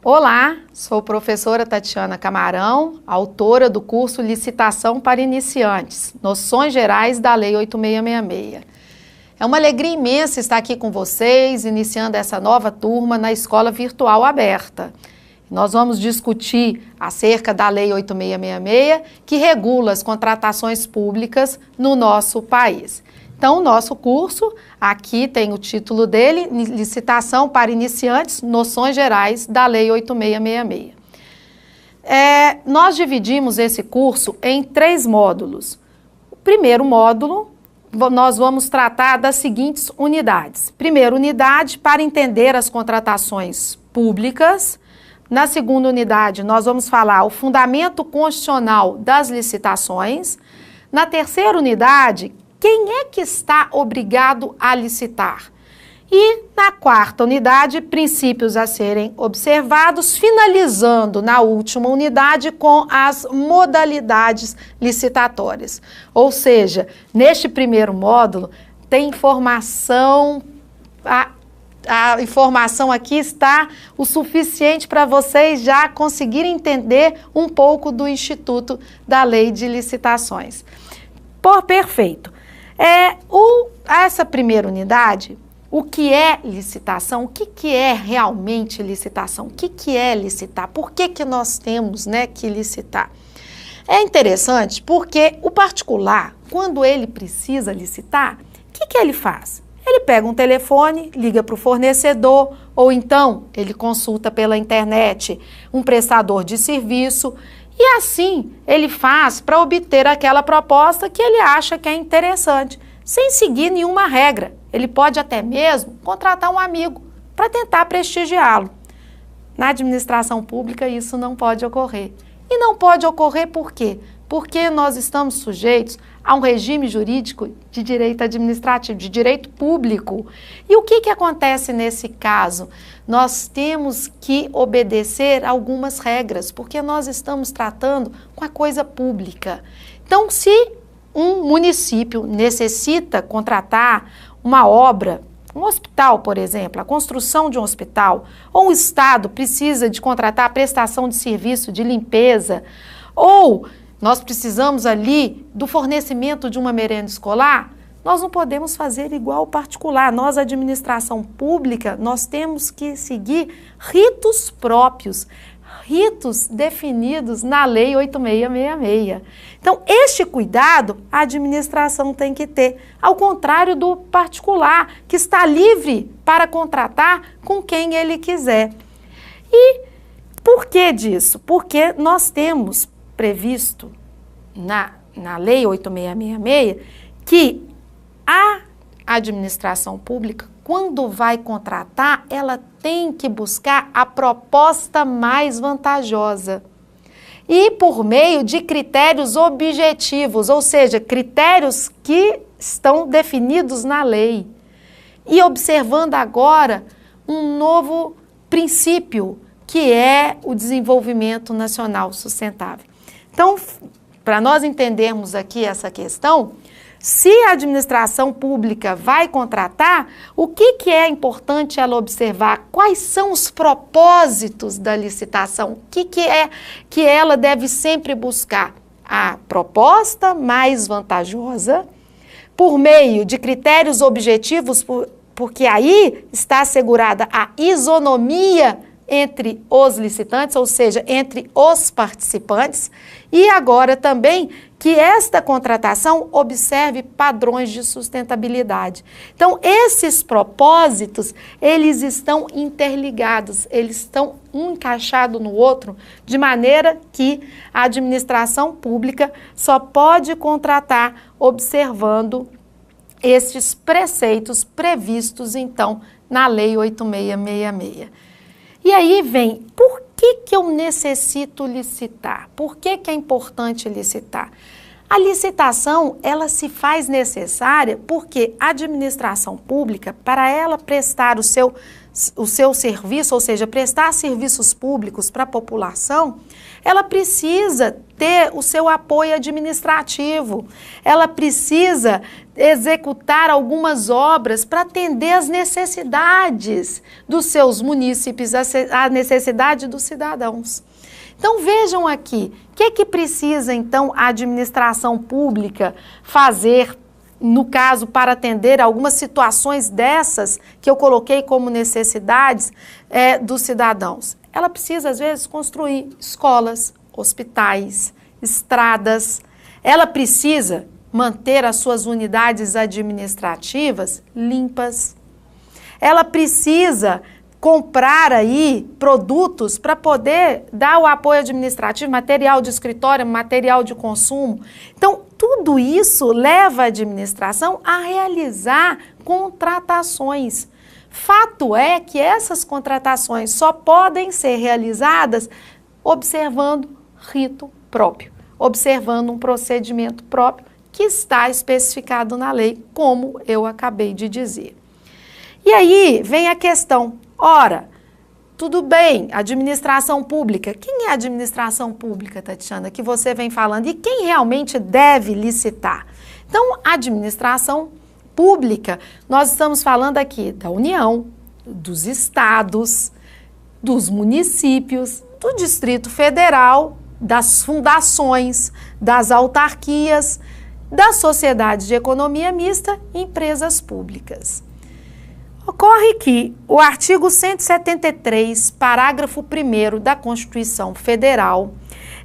Olá, sou professora Tatiana Camarão, autora do curso Licitação para Iniciantes, Noções Gerais da Lei 8666. É uma alegria imensa estar aqui com vocês, iniciando essa nova turma na Escola Virtual Aberta. Nós vamos discutir acerca da Lei 8666, que regula as contratações públicas no nosso país. Então, o nosso curso, aqui tem o título dele, Licitação para Iniciantes, Noções Gerais da Lei 8666. Nós dividimos esse curso em 3 módulos. O primeiro módulo, nós vamos tratar das seguintes unidades. Primeira unidade, para entender as contratações públicas. Na segunda unidade, nós vamos falar o fundamento constitucional das licitações. Na terceira unidade, quem é que está obrigado a licitar? E na quarta unidade, princípios a serem observados, finalizando na última unidade com as modalidades licitatórias. Ou seja, neste primeiro módulo, tem informação, a informação aqui está o suficiente para vocês já conseguirem entender um pouco do Instituto da Lei de Licitações. Perfeito. Essa primeira unidade, o que é licitação? O que é realmente licitação? O que é licitar? Por que nós temos, que licitar? É interessante porque o particular, quando ele precisa licitar, o que ele faz? Ele pega um telefone, liga para o fornecedor, ou então ele consulta pela internet um prestador de serviço, e assim ele faz para obter aquela proposta que ele acha que é interessante, sem seguir nenhuma regra. Ele pode até mesmo contratar um amigo para tentar prestigiá-lo. Na administração pública isso não pode ocorrer. E não pode ocorrer por quê? Porque nós estamos sujeitos a um regime jurídico de direito administrativo, de direito público. E o que acontece nesse caso? Nós temos que obedecer algumas regras, porque nós estamos tratando com a coisa pública. Então, se um município necessita contratar uma obra, um hospital, por exemplo, a construção de um hospital, ou o Estado precisa de contratar a prestação de serviço de limpeza, ou nós precisamos ali do fornecimento de uma merenda escolar, nós não podemos fazer igual o particular. Nós, administração pública, nós temos que seguir ritos próprios, ritos definidos na Lei 8666. Então, este cuidado a administração tem que ter, ao contrário do particular, que está livre para contratar com quem ele quiser. E por que disso? Porque nós temos previsto na Lei 8666 que a administração pública, quando vai contratar, ela tem que buscar a proposta mais vantajosa e por meio de critérios objetivos, ou seja, critérios que estão definidos na lei. E observando agora um novo princípio, que é o desenvolvimento nacional sustentável. Então, para nós entendermos aqui essa questão, se a administração pública vai contratar, o que é importante ela observar? Quais são os propósitos da licitação? O que é que ela deve sempre buscar? A proposta mais vantajosa, por meio de critérios objetivos, porque aí está assegurada a isonomia entre os licitantes, ou seja, entre os participantes, e agora também que esta contratação observe padrões de sustentabilidade. Então, esses propósitos, eles estão interligados, eles estão um encaixado no outro, de maneira que a administração pública só pode contratar observando estes preceitos previstos, então, na Lei 8666. E aí vem, por que eu necessito licitar? Por que é importante licitar? A licitação, ela se faz necessária porque a administração pública, para ela prestar o seu serviço, ou seja, prestar serviços públicos para a população, ela precisa ter o seu apoio administrativo, ela precisa executar algumas obras para atender às necessidades dos seus munícipes, a necessidade dos cidadãos. Então vejam aqui, o que precisa então a administração pública fazer, no caso, para atender algumas situações dessas que eu coloquei como necessidades dos cidadãos? Ela precisa, às vezes, construir escolas, hospitais, estradas. Ela precisa manter as suas unidades administrativas limpas. Ela precisa comprar aí produtos para poder dar o apoio administrativo, material de escritório, material de consumo. Então, tudo isso leva a administração a realizar contratações. Fato é que essas contratações só podem ser realizadas observando rito próprio, observando um procedimento próprio que está especificado na lei, como eu acabei de dizer. E aí vem a questão, ora, tudo bem, administração pública. Quem é a administração pública, Tatiana, que você vem falando? E quem realmente deve licitar? Então, a administração pública, nós estamos falando aqui da União, dos estados, dos municípios, do Distrito Federal, das fundações, das autarquias, das sociedades de economia mista e empresas públicas. Ocorre que o artigo 173, parágrafo 1º da Constituição Federal,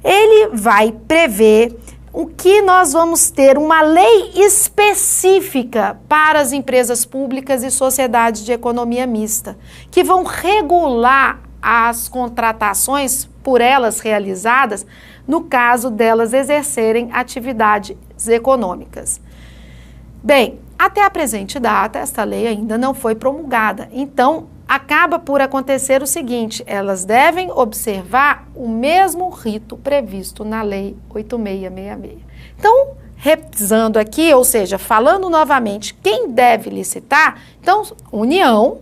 ele vai prever o que nós vamos ter uma lei específica para as empresas públicas e sociedades de economia mista, que vão regular as contratações por elas realizadas, no caso delas exercerem atividades econômicas. Bem, até a presente data, esta lei ainda não foi promulgada. Então, acaba por acontecer o seguinte, elas devem observar o mesmo rito previsto na Lei 8666. Então, revisando aqui, ou seja, falando novamente, quem deve licitar? Então, União,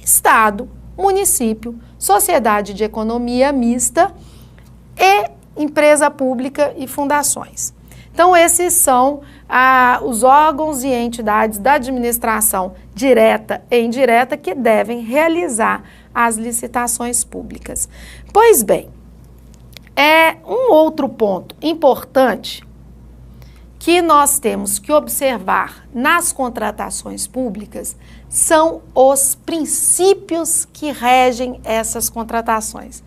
Estado, município, sociedade de economia mista e empresa pública e fundações. Então, esses são os órgãos e entidades da administração direta e indireta que devem realizar as licitações públicas. Pois bem, um outro ponto importante que nós temos que observar nas contratações públicas são os princípios que regem essas contratações.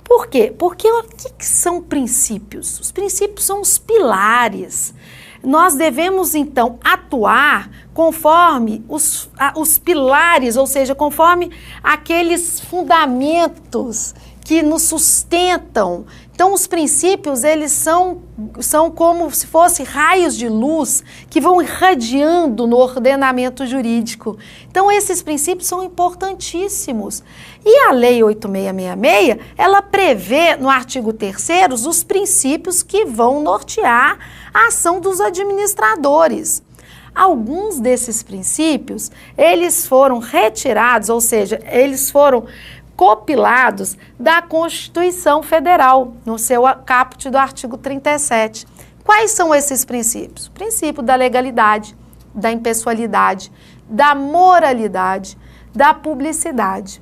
Por quê? Porque o que são princípios? Os princípios são os pilares. Nós devemos, então, atuar conforme os pilares, ou seja, conforme aqueles fundamentos que nos sustentam. Então, os princípios, eles são como se fossem raios de luz que vão irradiando no ordenamento jurídico. Então, esses princípios são importantíssimos. E a Lei 8666, ela prevê no artigo 3º os princípios que vão nortear a ação dos administradores. Alguns desses princípios, eles foram retirados, ou seja, eles foram copilados da Constituição Federal, no seu caput do artigo 37. Quais são esses princípios? O princípio da legalidade, da impessoalidade, da moralidade, da publicidade.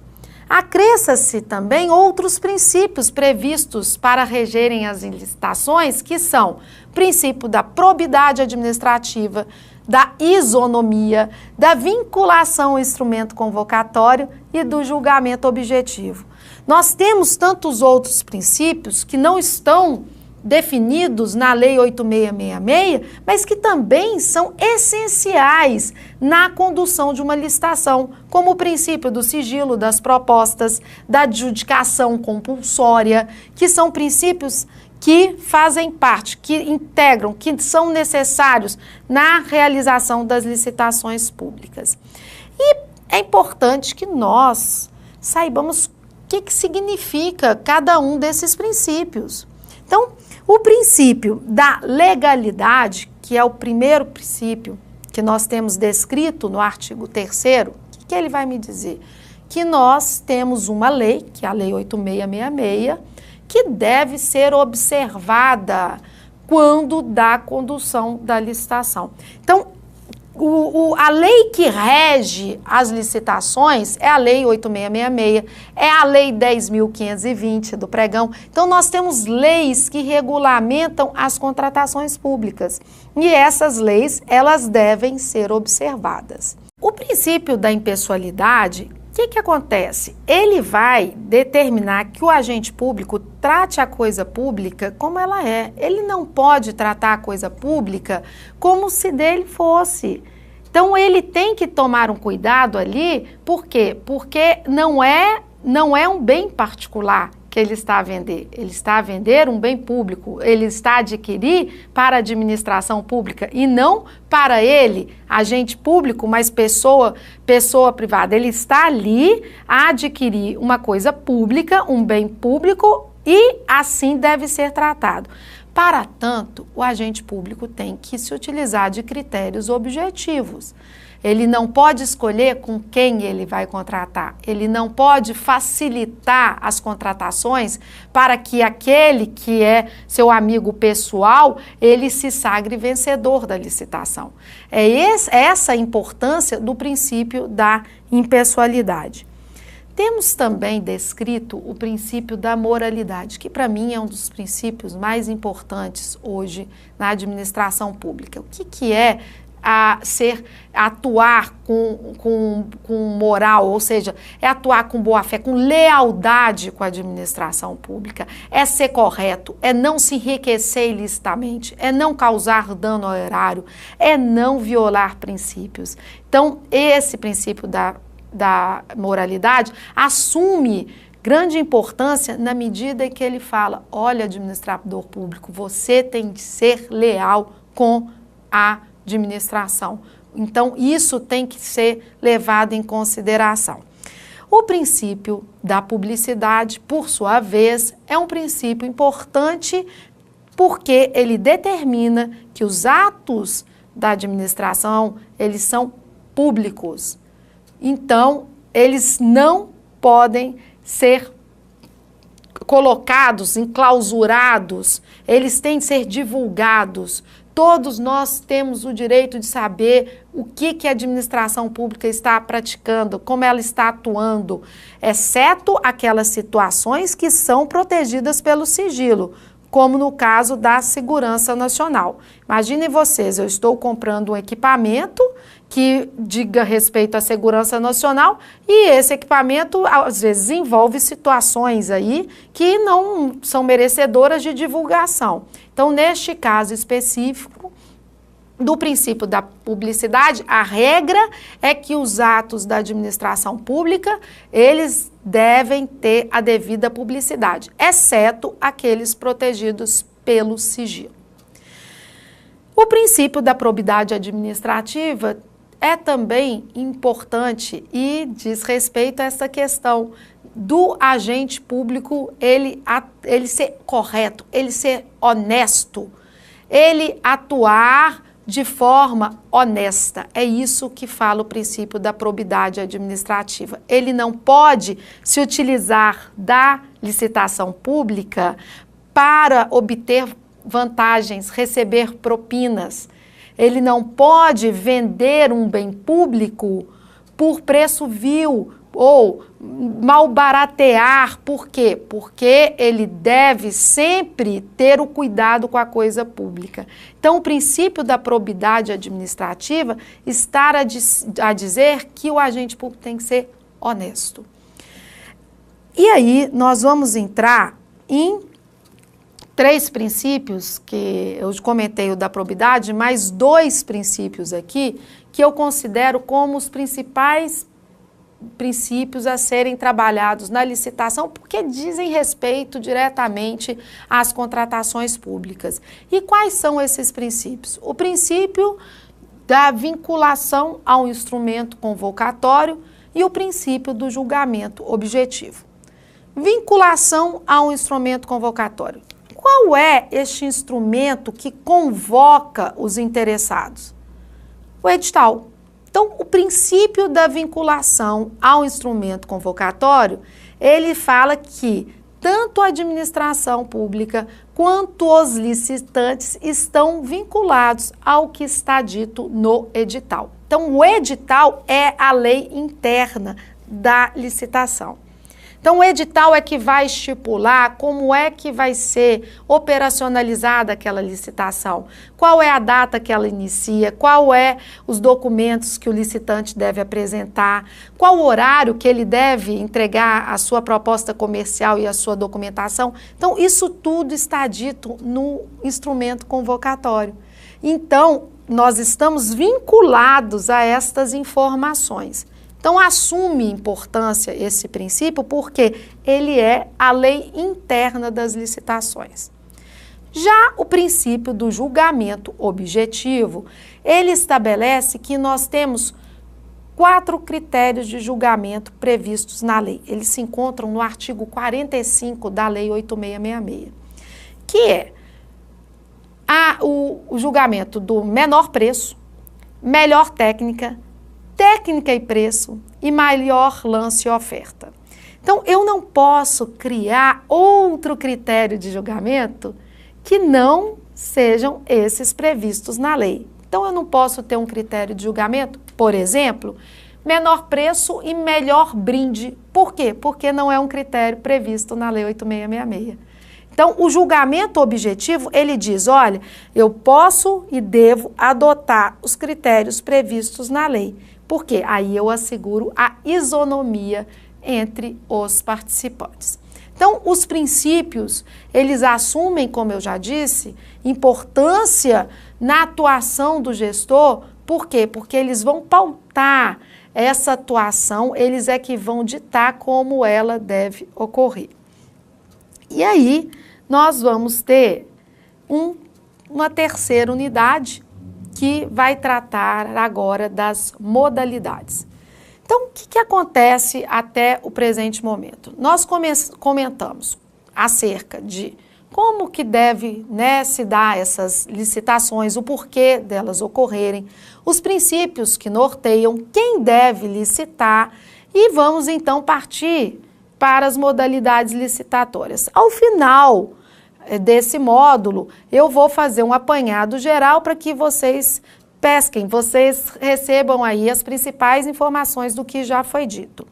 Acresça-se também outros princípios previstos para regerem as licitações, que são o princípio da probidade administrativa, da isonomia, da vinculação ao instrumento convocatório e do julgamento objetivo. Nós temos tantos outros princípios que não estão definidos na Lei 8666, mas que também são essenciais na condução de uma licitação, como o princípio do sigilo das propostas, da adjudicação compulsória, que são princípios que fazem parte, que integram, que são necessários na realização das licitações públicas. E é importante que nós saibamos o que significa cada um desses princípios. Então, o princípio da legalidade, que é o primeiro princípio que nós temos descrito no artigo 3º, o que ele vai me dizer? Que nós temos uma lei, que é a Lei 8666, que deve ser observada quando da condução da licitação. Então, a lei que rege as licitações é a Lei 8666, é a Lei 10.520 do pregão. Então, nós temos leis que regulamentam as contratações públicas e essas leis, elas devem ser observadas. O princípio da impessoalidade, o que acontece? Ele vai determinar que o agente público trate a coisa pública como ela é. Ele não pode tratar a coisa pública como se dele fosse. Então, ele tem que tomar um cuidado ali, por quê? Porque não é um bem particular que ele está a vender. Ele está a vender um bem público, ele está a adquirir para a administração pública e não para ele, agente público, mas pessoa privada. Ele está ali a adquirir uma coisa pública, um bem público e assim deve ser tratado. Para tanto, o agente público tem que se utilizar de critérios objetivos. Ele não pode escolher com quem ele vai contratar. Ele não pode facilitar as contratações para que aquele que é seu amigo pessoal, ele se sagre vencedor da licitação. É essa a importância do princípio da impessoalidade. Temos também descrito o princípio da moralidade, que para mim é um dos princípios mais importantes hoje na administração pública. O que é atuar com moral, ou seja, é atuar com boa fé, com lealdade com a administração pública, é ser correto, é não se enriquecer ilicitamente, é não causar dano ao erário, é não violar princípios. Então, esse princípio da moralidade assume grande importância na medida em que ele fala, olha, administrador público, você tem de ser leal com a administração. Então, isso tem que ser levado em consideração. O princípio da publicidade, por sua vez, é um princípio importante porque ele determina que os atos da administração, eles são públicos. Então, eles não podem ser colocados, enclausurados, eles têm de ser divulgados. Todos nós temos o direito de saber o que a administração pública está praticando, como ela está atuando, exceto aquelas situações que são protegidas pelo sigilo, como no caso da segurança nacional. Imaginem vocês, eu estou comprando um equipamento que diga respeito à segurança nacional e esse equipamento às vezes envolve situações aí que não são merecedoras de divulgação. Então, neste caso específico do princípio da publicidade, a regra é que os atos da administração pública, eles devem ter a devida publicidade, exceto aqueles protegidos pelo sigilo. O princípio da probidade administrativa é também importante e diz respeito a essa questão do agente público, ele ser correto, ele ser honesto, ele atuar de forma honesta. É isso que fala o princípio da probidade administrativa. Ele não pode se utilizar da licitação pública para obter vantagens, receber propinas. Ele não pode vender um bem público por preço vil ou malbaratear. Por quê? Porque ele deve sempre ter o cuidado com a coisa pública. Então, o princípio da probidade administrativa está a dizer que o agente público tem que ser honesto. E aí, nós vamos entrar em 3 princípios, que eu comentei o da probidade, mais 2 princípios aqui, que eu considero como os principais princípios a serem trabalhados na licitação, porque dizem respeito diretamente às contratações públicas. E quais são esses princípios? O princípio da vinculação ao instrumento convocatório e o princípio do julgamento objetivo. Vinculação ao instrumento convocatório. Qual é este instrumento que convoca os interessados? O edital. Então, o princípio da vinculação ao instrumento convocatório, ele fala que tanto a administração pública quanto os licitantes estão vinculados ao que está dito no edital. Então, o edital é a lei interna da licitação. Então, o edital é que vai estipular como é que vai ser operacionalizada aquela licitação, qual é a data que ela inicia, qual é os documentos que o licitante deve apresentar, qual o horário que ele deve entregar a sua proposta comercial e a sua documentação. Então, isso tudo está dito no instrumento convocatório. Então, nós estamos vinculados a estas informações. Então, assume importância esse princípio porque ele é a lei interna das licitações. Já o princípio do julgamento objetivo, ele estabelece que nós temos 4 critérios de julgamento previstos na lei. Eles se encontram no artigo 45 da Lei 8666, que é o julgamento do menor preço, melhor técnica e preço e maior lance e oferta. Então, eu não posso criar outro critério de julgamento que não sejam esses previstos na lei. Então, eu não posso ter um critério de julgamento, por exemplo, menor preço e melhor brinde. Por quê? Porque não é um critério previsto na Lei 8666. Então, o julgamento objetivo, ele diz, olha, eu posso e devo adotar os critérios previstos na lei. Porque aí eu asseguro a isonomia entre os participantes. Então, os princípios, eles assumem, como eu já disse, importância na atuação do gestor. Por quê? Porque eles vão pautar essa atuação, eles é que vão ditar como ela deve ocorrer. E aí, nós vamos ter uma terceira unidade, que vai tratar agora das modalidades. Então, o que acontece até o presente momento? Nós comentamos acerca de como que deve, se dar essas licitações, o porquê delas ocorrerem, os princípios que norteiam quem deve licitar e vamos então partir para as modalidades licitatórias. Ao final desse módulo, eu vou fazer um apanhado geral para que vocês pesquem, vocês recebam aí as principais informações do que já foi dito.